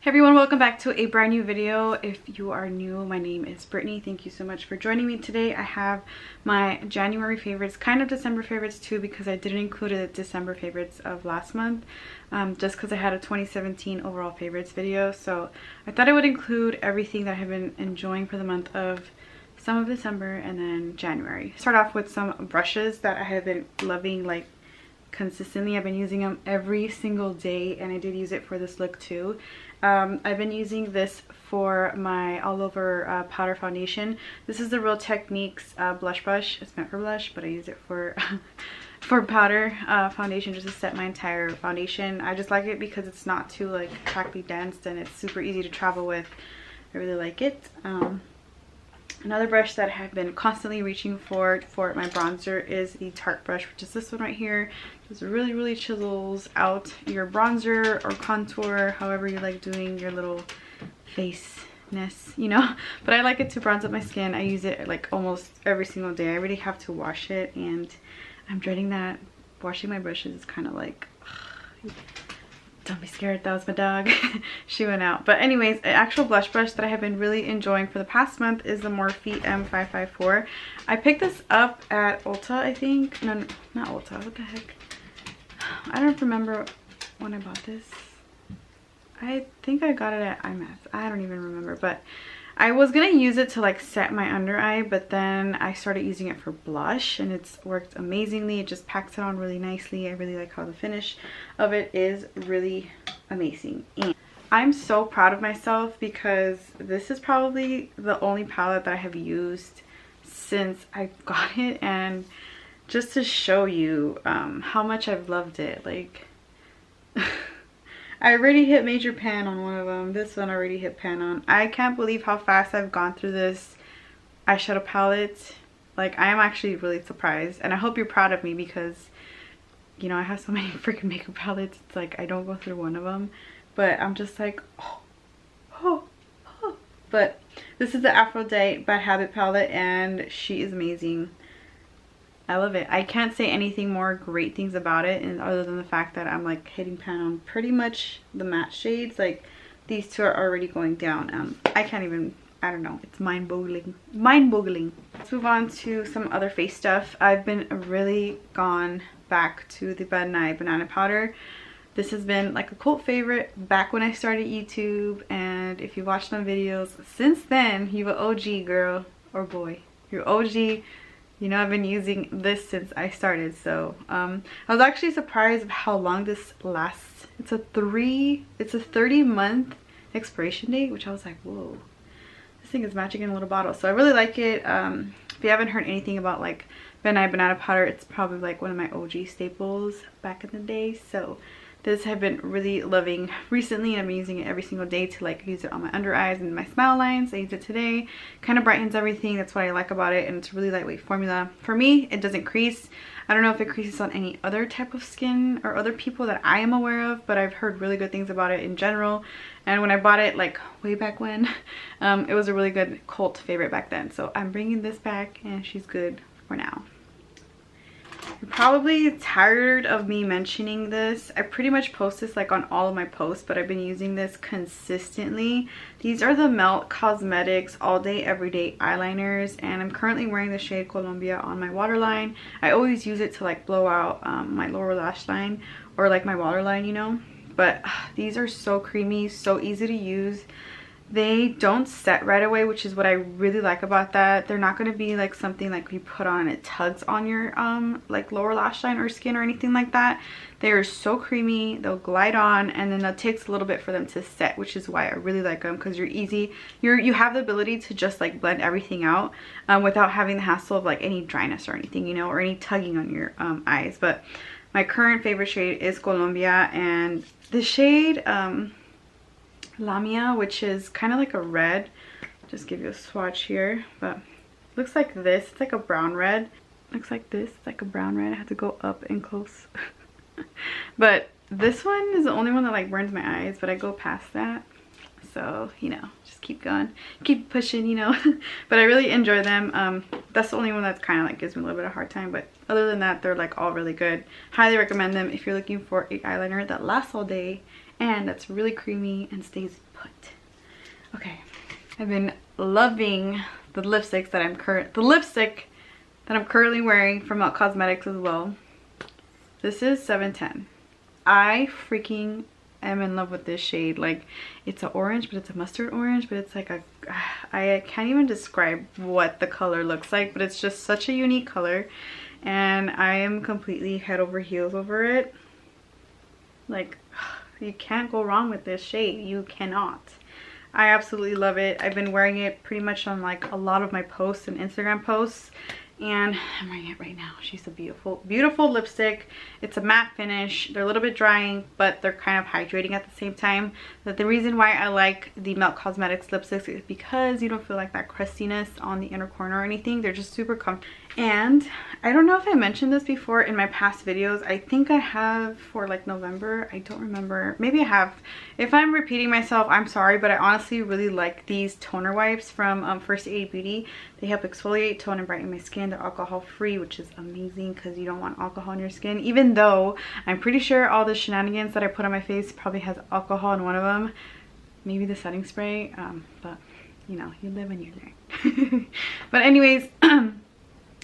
Hey everyone, welcome back to a brand new video. If you are new, my name is Brittany. Thank you so much for joining me today. I have my January favorites, kind of December favorites too, because I didn't include the December favorites of last month, just because I had a 2017 overall favorites video. So I thought I would include everything that I have been enjoying for the month of some of December and then January. Start off with some brushes that I have been loving like consistently. I've been using them every single day, and I did use it for this look too. I've been using this for my all over powder foundation. This is the Real Techniques blush brush. It's meant for blush, but I use it for for powder foundation, just to set my entire foundation. I just like it because it's not too like practically dense, and it's super easy to travel with. I really like it. Another brush that I have been constantly reaching for my bronzer is the Tarte brush, which is this one right here. Just really chisels out your bronzer or contour, however you like doing your little face-ness, you know. But I like it to bronze up my skin. I use it like almost every single day. I really have to wash it, and I'm dreading that. Washing my brushes is kind of like, don't be scared, that was my dog. She went out. But anyways, an actual blush brush that I have been really enjoying for the past month is the Morphe M554. I picked this up at Ulta, I think. No, not Ulta. What the heck? I don't remember when I bought this. I think I got it at IMAX. I don't even remember. But I was going to use it to like set my under eye, but then I started using it for blush, and it's worked amazingly. It just packs it on really nicely. I really like how the finish of it is really amazing. And I'm so proud of myself because this is probably the only palette that I have used since I got it, and just to show you how much I've loved it. Like I already hit major pan on one of them. This one already hit pan on. I can't believe how fast I've gone through this eyeshadow palette. Like, I am actually really surprised. And I hope you're proud of me because, you know, I have so many freaking makeup palettes. It's like I don't go through one of them. But I'm just like, oh. But this is the Aphrodite Bad Habit palette, and she is amazing. I love it. I can't say anything more great things about it, and other than the fact that I'm like hitting pan on pretty much the matte shades. Like, these two are already going down. I can't even, I don't know, it's mind-boggling. Let's move on to some other face stuff. I've been really gone back to the Nye Banana Powder. This has been like a cult favorite back when I started YouTube, and if you watched my videos since then, you're an OG girl or boy. You're OG. You know, I've been using this since I started. So I was actually surprised of how long this lasts. It's a 30-month expiration date, which I was like, whoa, this thing is magic in a little bottle. So I really like it. If you haven't heard anything about like Nye Banana Powder, it's probably like one of my OG staples back in the day. So this I've been really loving recently, and I've been using it every single day to like use it on my under eyes and my smile lines. I used it today. Kind of brightens everything. That's what I like about it, and it's a really lightweight formula. For me, it doesn't crease. I don't know if it creases on any other type of skin or other people that I am aware of, but I've heard really good things about it in general. And when I bought it like way back when, it was a really good cult favorite back then. So I'm bringing this back, and she's good for now. You're probably tired of me mentioning this. I pretty much post this like on all of my posts, but I've been using this consistently. These are the Melt Cosmetics All Day Everyday Eyeliners, and I'm currently wearing the shade Colombia on my waterline. I always use it to like blow out my lower lash line or like my waterline, you know. But these are so creamy, so easy to use. They don't set right away, which is what I really like about that. They're not going to be like something like you put on and it tugs on your like lower lash line or skin or anything like that. They are so creamy. They'll glide on, and then it takes a little bit for them to set, which is why I really like them, because you have the ability to just like blend everything out without having the hassle of like any dryness or anything, you know, or any tugging on your eyes. But my current favorite shade is Colombia, and the shade Lamia, which is kind of like a red. Just give you a swatch here, but looks like this. It's like a brown red. Looks like this. It's like a brown red. I have to go up and close. But this one is the only one that like burns my eyes, but I go past that. So, you know, just keep going, keep pushing, you know. But I really enjoy them. That's the only one that's kind of like gives me a little bit of a hard time, but other than that, they're like all really good. Highly recommend them if you're looking for a eyeliner that lasts all day and that's really creamy and stays put. Okay, I've been loving the lipstick that I'm currently wearing from Melt Cosmetics as well. This is 710. I freaking am in love with this shade. Like, it's an orange, but it's a mustard orange, but it's like a, I can't even describe what the color looks like, but it's just such a unique color, and I am completely head over heels over it. Like, you can't go wrong with this shade. You cannot. I absolutely love it. I've been wearing it pretty much on like a lot of my posts and Instagram posts, and I'm wearing it right now. She's a beautiful, beautiful lipstick. It's a matte finish. They're a little bit drying, but they're kind of hydrating at the same time. But the reason why I like the Melt Cosmetics lipsticks is because you don't feel like that crustiness on the inner corner or anything. They're just super comfortable. And I don't know if I mentioned this before in my past videos. I think I have for like November. I don't remember. Maybe I have. If I'm repeating myself, I'm sorry, but I honestly really like these toner wipes from First Aid Beauty. They help exfoliate, tone, and brighten my skin. They're alcohol free, which is amazing because you don't want alcohol in your skin. Even though I'm pretty sure all the shenanigans that I put on my face probably has alcohol in one of them. Maybe the setting spray, but you know, you live and you learn. But anyways,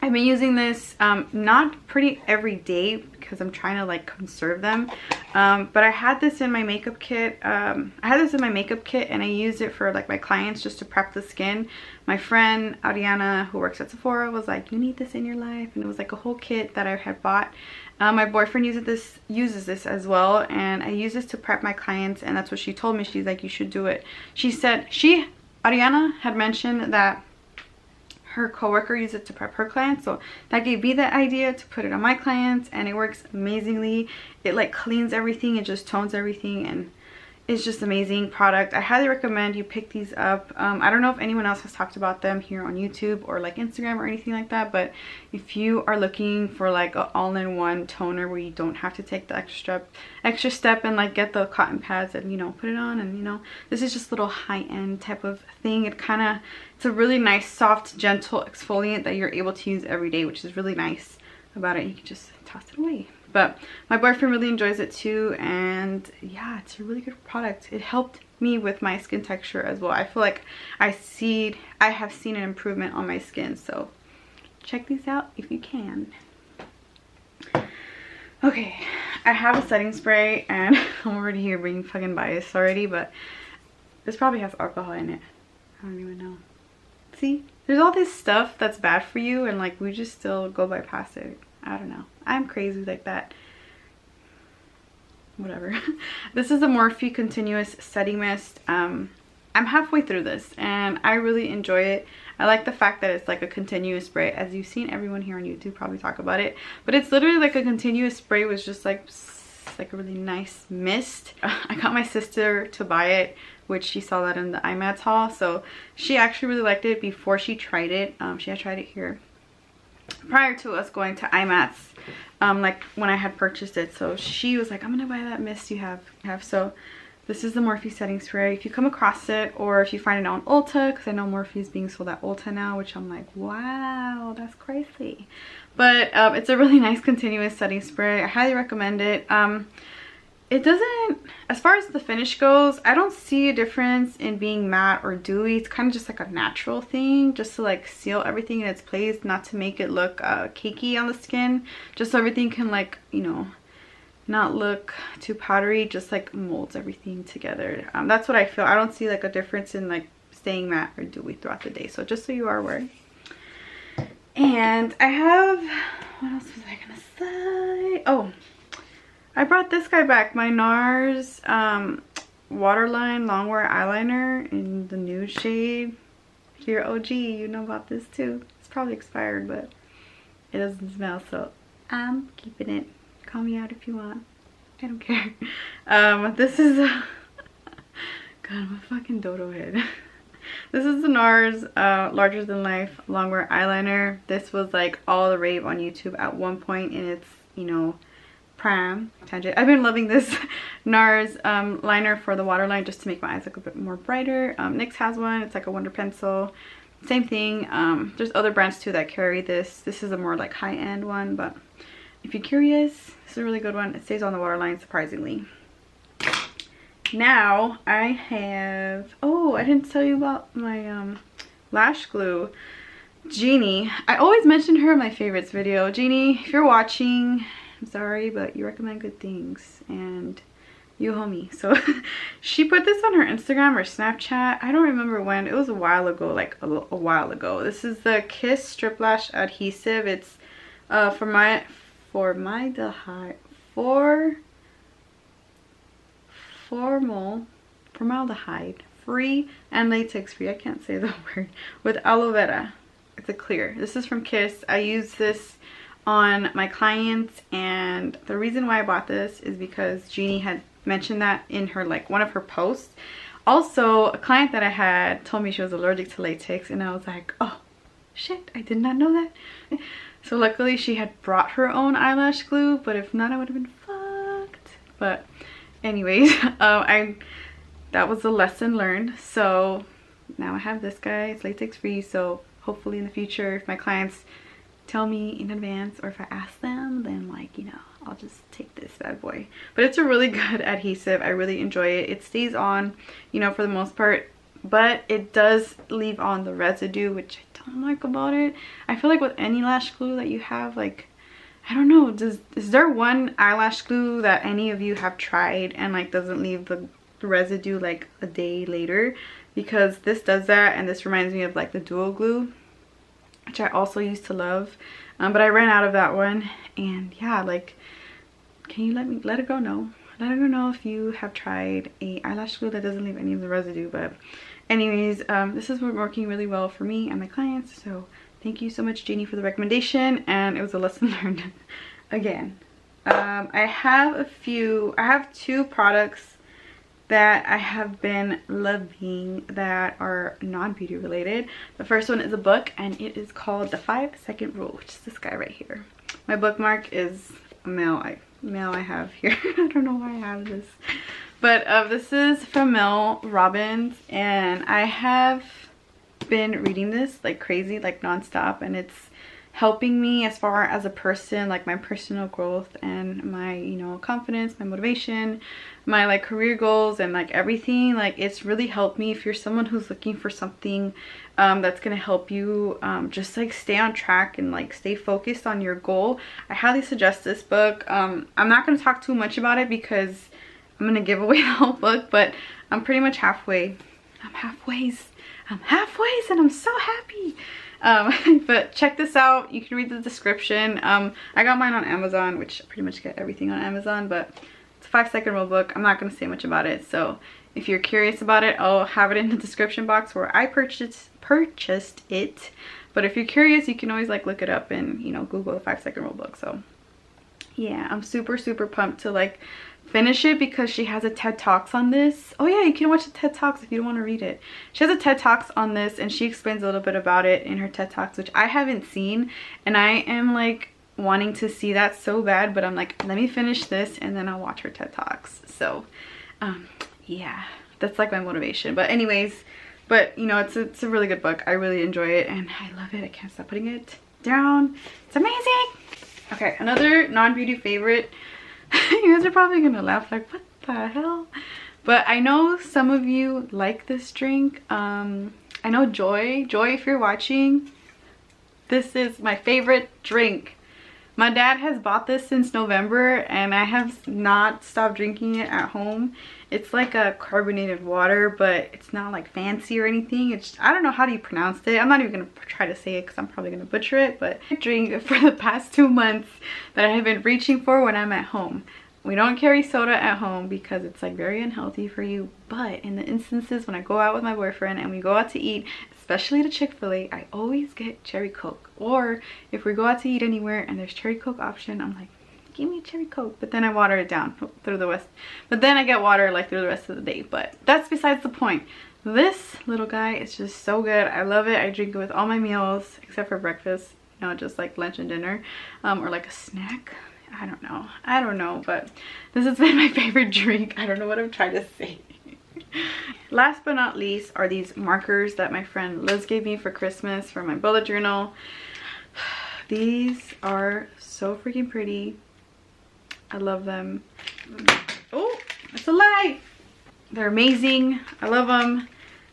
I've been using this not pretty every day because I'm trying to like conserve them, but I had this in my makeup kit. And I used it for like my clients just to prep the skin. My friend Ariana, who works at Sephora, was like, you need this in your life, and it was like a whole kit that I had bought. My boyfriend uses this as well, and I use this to prep my clients, and that's what she told me. She's like, you should do it. She said Ariana had mentioned that her coworker used it to prep her clients, so that gave me the idea to put it on my clients, and it works amazingly. It like cleans everything, it just tones everything, and it's just amazing product. I highly recommend you pick these up. I don't know if anyone else has talked about them here on YouTube or like Instagram or anything like that, but if you are looking for like an all-in-one toner where you don't have to take the extra step and like get the cotton pads and, you know, put it on, and you know, this is just a little high-end type of thing. It's a really nice, soft, gentle exfoliant that you're able to use every day, which is really nice about it. You can just toss it away. But my boyfriend really enjoys it too, and yeah, it's a really good product. It helped me with my skin texture as well. I feel like I have seen an improvement on my skin, so check these out if you can. Okay, I have a setting spray, and I'm already here being fucking biased already, but this probably has alcohol in it. I don't even know. See, there's all this stuff that's bad for you, and like we just still go bypass it. I don't know. I'm crazy like that. Whatever. This is a Morphe Continuous Setting Mist. I'm halfway through this, and I really enjoy it. I like the fact that it's like a continuous spray. As you've seen everyone here on YouTube probably talk about it, but it's literally like a continuous spray with just like a really nice mist. I got my sister to buy it, which she saw that in the IMATS haul, so she actually really liked it before she tried it. She had tried it here prior to us going to IMATS, like when I had purchased it. So she was like, I'm gonna buy that mist you have. So this is the Morphe setting spray. If you come across it, or if you find it on Ulta, because I know Morphe is being sold at Ulta now, which I'm like, wow, that's crazy. But it's a really nice continuous setting spray. I highly recommend it. It doesn't, as far as the finish goes, I don't see a difference in being matte or dewy. It's kind of just like a natural thing, just to like seal everything in its place, not to make it look cakey on the skin, just so everything can, like, you know, not look too powdery, just like molds everything together. That's what I feel. I don't see like a difference in like staying matte or dewy throughout the day. So just so you are aware. And I have, what else was I gonna say? Oh, I brought this guy back, my NARS Waterline Longwear Eyeliner in the nude shade. If you're OG, you know about this too. It's probably expired, but it doesn't smell, so I'm keeping it. Call me out if you want. I don't care. This is God, I'm a fucking dodo head. This is the NARS Larger Than Life Longwear Eyeliner. This was like all the rave on YouTube at one point in its, you know, prime tangent. I've been loving this NARS liner for the waterline, just to make my eyes look a bit more brighter. NYX has one. It's like a Wonder Pencil. Same thing. There's other brands too that carry this. This is a more like high-end one, but if you're curious, this is a really good one. It stays on the waterline, surprisingly. now I have, oh, I didn't tell you about my lash glue. Jeannie, I always mention her in my favorites video. Jeannie, if you're watching, I'm sorry, but you recommend good things and you homie. So she put this on her Instagram or Snapchat. I don't remember when. It was a while ago, like a while ago. This is the Kiss Strip Lash Adhesive. It's formaldehyde free and latex free. I can't say the word. With aloe vera. It's a clear. This is from Kiss. I use this on my clients, and the reason why I bought this is because Jeannie had mentioned that in her, like, one of her posts. Also, a client that I had told me she was allergic to latex, and I was like, oh shit, I did not know that. So luckily she had brought her own eyelash glue, but if not, I would have been fucked. But anyways, that was a lesson learned. So now I have this guy. It's latex free, so hopefully in the future, if my clients tell me in advance or if I ask them, then, like, you know, I'll just take this bad boy. But it's a really good adhesive. I really enjoy it. It stays on, you know, for the most part, but it does leave on the residue, which I don't like about it. I feel like with any lash glue that you have, like, I don't know, is there one eyelash glue that any of you have tried and, like, doesn't leave the residue like a day later? Because this does that, and this reminds me of, like, the dual glue, which I also used to love, but I ran out of that one. And yeah, like, can you let it go know? Let it go know if you have tried a eyelash glue that doesn't leave any of the residue. But anyways, this has been working really well for me and my clients, so thank you so much, Jeannie, for the recommendation, and it was a lesson learned again. I have two products that I have been loving that are non-beauty related. The first one is a book, and it is called The 5-Second Rule, which is this guy right here. My bookmark is a mail I have here. I don't know why I have this, but this is from Mel Robbins, and I have been reading this like crazy, like nonstop, and it's helping me as far as a person, like my personal growth and my, you know, confidence, my motivation, my, like, career goals, and, like, everything. Like, it's really helped me. If you're someone who's looking for something that's gonna help you just, like, stay on track and, like, stay focused on your goal, I highly suggest this book. I'm not gonna talk too much about it because I'm gonna give away the whole book, but I'm pretty much halfway. I'm halfways and I'm so happy. But check this out. You can read the description. I got mine on Amazon, which I pretty much get everything on Amazon, but it's a 5-second rule book. I'm not going to say much about it, so if you're curious about it, I'll have it in the description box where I purchased it. But if you're curious, you can always, like, look it up and, you know, Google the 5-second rule book. So yeah, I'm super pumped to, like, finish it because she has a TED Talks on this. Oh yeah, you can watch the TED Talks if you don't want to read it. She has a TED Talks on this, and she explains a little bit about it in her TED Talks, which I haven't seen, and I am, like, wanting to see that so bad, but I'm like, let me finish this and then I'll watch her TED Talks. So yeah, that's, like, my motivation. But anyways, you know, it's a really good book. I really enjoy it and I love it. I can't stop putting it down. It's amazing. Okay, another non-beauty favorite. You guys are probably gonna laugh like, what the hell? But I know some of you like this drink. I know Joy, if you're watching, this is my favorite drink. My dad has bought this since November and I have not stopped drinking it at home. It's like a carbonated water, but it's not, like, fancy or anything. It's, I don't know how do you pronounce it. I'm not even gonna try to say it because I'm probably gonna butcher it, but I drink for the past 2 months that I have been reaching for when I'm at home. We don't carry soda at home because it's, like, very unhealthy for you, but in the instances when I go out with my boyfriend and we go out to eat, especially to Chick-fil-A, I always get cherry Coke. Or if we go out to eat anywhere and there's cherry Coke option, I'm like, give me a cherry Coke, but then I water it down through the rest. But then I get water, like, through the rest of the day, but that's besides the point. This little guy is just so good. I love it. I drink it with all my meals except for breakfast, you know, just like lunch and dinner, or like a snack. I don't know, but this has been my favorite drink. I don't know what I'm trying to say. Last but not least are these markers that my friend Liz gave me for Christmas for my bullet journal. These are so freaking pretty. I love them. Oh, that's a lie. They're amazing. I love them.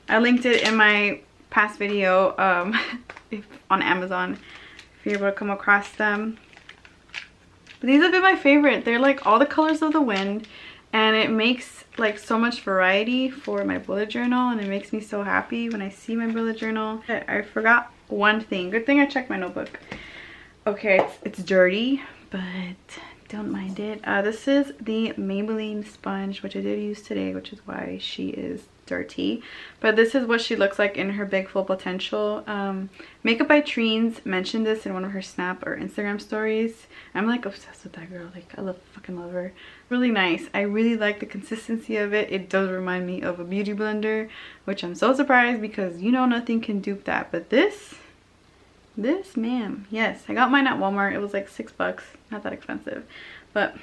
I linked it in my past video on Amazon if you're able to come across them. But these have been my favorite. They're like all the colors of the wind, and it makes like so much variety for my bullet journal, and it makes me so happy when I see my bullet journal. I forgot one thing. Good thing I checked my notebook. Okay, it's dirty, but don't mind it. This is the Maybelline Sponge, which I did use today, which is why she is dirty. But this is what she looks like in her big full potential. Makeup by Treens mentioned this in one of her Snap or Instagram stories. I'm like obsessed with that girl. Like, I fucking love her. Really nice. I really like the consistency of it. It does remind me of a beauty blender, which I'm so surprised because you know nothing can dupe that. But this ma'am, yes, I got mine at Walmart. It was like $6, not that expensive, but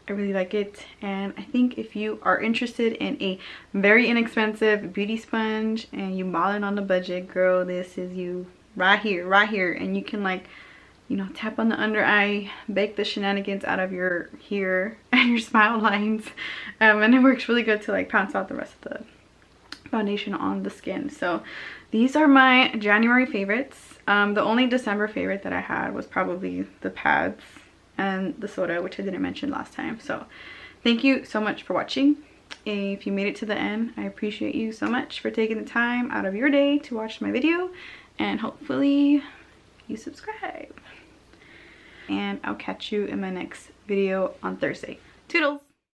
I really like it. And I think if you are interested in a very inexpensive beauty sponge and you balling on the budget, girl, this is you right here. And you can, like, you know, tap on the under eye, bake the shenanigans out of your here and your smile lines, and it works really good to like pounce out the rest of the foundation on the skin. So these are my January favorites. The only December favorite that I had was probably the pads and the soda, which I didn't mention last time. So thank you so much for watching. If you made it to the end, I appreciate you so much for taking the time out of your day to watch my video, and hopefully you subscribe. And I'll catch you in my next video on Thursday. Toodles!